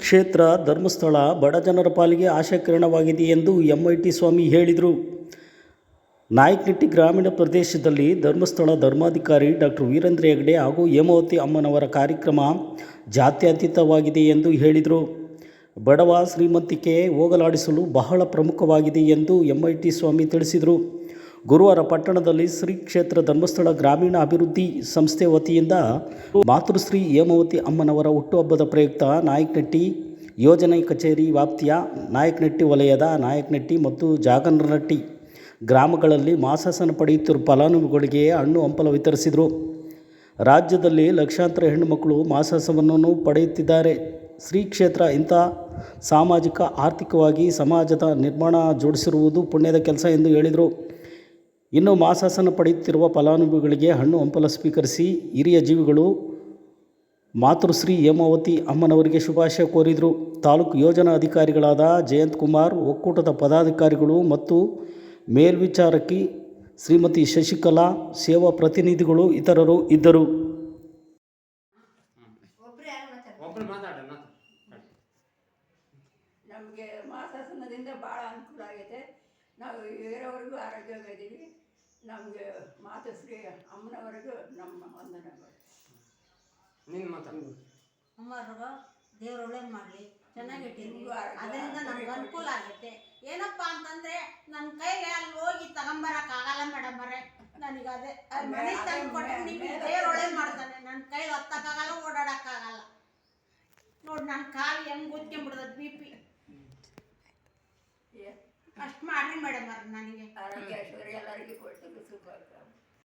ಕ್ಷೇತ್ರ ಧರ್ಮಸ್ಥಳ ಬಡ ಜನರ ಪಾಲಿಗೆ ಆಶಾಕಿರಣವಾಗಿದೆ ಎಂದು MIT ಸ್ವಾಮಿ ಹೇಳಿದರು. ನಾಯಕನಹಟ್ಟಿ ಗ್ರಾಮೀಣ ಪ್ರದೇಶದಲ್ಲಿ ಧರ್ಮಸ್ಥಳ ಧರ್ಮಾಧಿಕಾರಿ ಡಾಕ್ಟರ್ ವೀರೇಂದ್ರ ಹೆಗ್ಗಡೆ ಹಾಗೂ ಹೇಮಾವತಿ ಅಮ್ಮನವರ ಕಾರ್ಯಕ್ರಮ ಜಾತ್ಯತೀತವಾಗಿದೆ ಎಂದು ಹೇಳಿದರು. ಬಡವ ಶ್ರೀಮಂತಿಕೆ ಹೋಗಲಾಡಿಸಲು ಬಹಳ ಪ್ರಮುಖವಾಗಿದೆ ಎಂದು MIT ಸ್ವಾಮಿ ತಿಳಿಸಿದರು. ಗುರುವಾರ ಪಟ್ಟಣದಲ್ಲಿ ಶ್ರೀ ಕ್ಷೇತ್ರ ಧರ್ಮಸ್ಥಳ ಗ್ರಾಮೀಣ ಅಭಿವೃದ್ಧಿ ಸಂಸ್ಥೆ ವತಿಯಿಂದ ಮಾತೃಶ್ರೀ ಹೇಮಾವತಿ ಅಮ್ಮನವರ ಹುಟ್ಟುಹಬ್ಬದ ಪ್ರಯುಕ್ತ ನಾಯಕನಹಟ್ಟಿ ಯೋಜನೆ ಕಚೇರಿ ವ್ಯಾಪ್ತಿಯ ನಾಯಕನಹಟ್ಟಿ ವಲಯದ ನಾಯಕನಹಟ್ಟಿ ಮತ್ತು ಜಾಗನಹಟ್ಟಿ ಗ್ರಾಮಗಳಲ್ಲಿ ಮಾಸಾಸನ ಪಡೆಯುತ್ತಿರುವ ಫಲಾನುಭವಿಗಳಿಗೆ ಹಣ್ಣು ಹಂಪಲ ವಿತರಿಸಿದರು. ರಾಜ್ಯದಲ್ಲಿ ಲಕ್ಷಾಂತರ ಹೆಣ್ಣುಮಕ್ಕಳು ಮಾಸಾಸನವನ್ನು ಪಡೆಯುತ್ತಿದ್ದಾರೆ. ಶ್ರೀ ಕ್ಷೇತ್ರ ಇಂಥ ಸಾಮಾಜಿಕ ಆರ್ಥಿಕವಾಗಿ ಸಮಾಜದ ನಿರ್ಮಾಣ ಜೋಡಿಸಿರುವುದು ಪುಣ್ಯದ ಕೆಲಸ ಎಂದು ಹೇಳಿದರು. ಇನ್ನು ಮಾಸಾಸನ ಪಡೆಯುತ್ತಿರುವ ಫಲಾನುಭವಿಗಳಿಗೆ ಹಣ್ಣು ಹಂಪಲ ಸ್ವೀಕರಿಸಿ ಹಿರಿಯ ಜೀವಿಗಳು ಮಾತೃಶ್ರೀ ಹೇಮಾವತಿ ಅಮ್ಮನವರಿಗೆ ಶುಭಾಶಯ ಕೋರಿದರು. ತಾಲೂಕು ಯೋಜನಾ ಅಧಿಕಾರಿಗಳಾದ ಜಯಂತ್ ಕುಮಾರ್, ಒಕ್ಕೂಟದ ಪದಾಧಿಕಾರಿಗಳು ಮತ್ತು ಮೇಲ್ವಿಚಾರಕಿ ಶ್ರೀಮತಿ ಶಶಿಕಲಾ, ಸೇವಾ ಪ್ರತಿನಿಧಿಗಳು ಇತರರು ಇದ್ದರು. ನಮಗೆ ಮಾಸಾಸನದಿಂದ ಭಾಳ ಅನುಕೂಲ ಆಗೈತೆ. ನಾವು ಇರೋವರೆಗೂ ಆರೋಗ್ಯವಾಗಿದ್ದೀವಿ. ನಮಗೆ ಮಾತೃಶ್ರೀ ಅಮ್ಮನವರೆಗೂ ನಮ್ಮ ವಂದನೆಗಳು. ಅಮ್ಮವ್ರಿಗೂ ದೇವ್ರು ಒಳ್ಳೇದು ಮಾಡಲಿ, ಚೆನ್ನಾಗಿಟ್ಟಿದ್ವಿ. ಅದರಿಂದ ನಮ್ಗೆ ಅನುಕೂಲ ಆಗುತ್ತೆ. ಏನಪ್ಪ ಅಂತಂದರೆ ನನ್ನ ಕೈಲಿ ಅಲ್ಲಿ ಹೋಗಿ ತಗೊಂಬರೋಕ್ಕಾಗಲ್ಲ ಮೇಡಮರೇ. ನನಗೆ ಅದೇ ಮನೆ ತಂದು ಕೊಟ್ಟರೆ ನಿಮಗೆ ದೇವ್ರು ಒಳ್ಳೇದು ಮಾಡ್ತಾನೆ. ನನ್ನ ಕೈ ಹೊತ್ತಕ್ಕಾಗಲ್ಲ, ಓಡಾಡೋಕ್ಕಾಗಲ್ಲ. ನೋಡಿ ನನ್ನ ಕಾಲು ಹೆಂಗೆ ಗೊತ್ಕೊಂಡ್ಬಿಡ್ತದೆ BP. ಅಷ್ಟು ಮಾಡ್ರಿ ಮೇಡಮರ್, ನನಗೆ ಆರೋಗ್ಯ ಐಶ್ವರ್ಯ ಎಲ್ಲರಿಗೂ ಕೊಡ್ತೀವಿ. ಸುಖ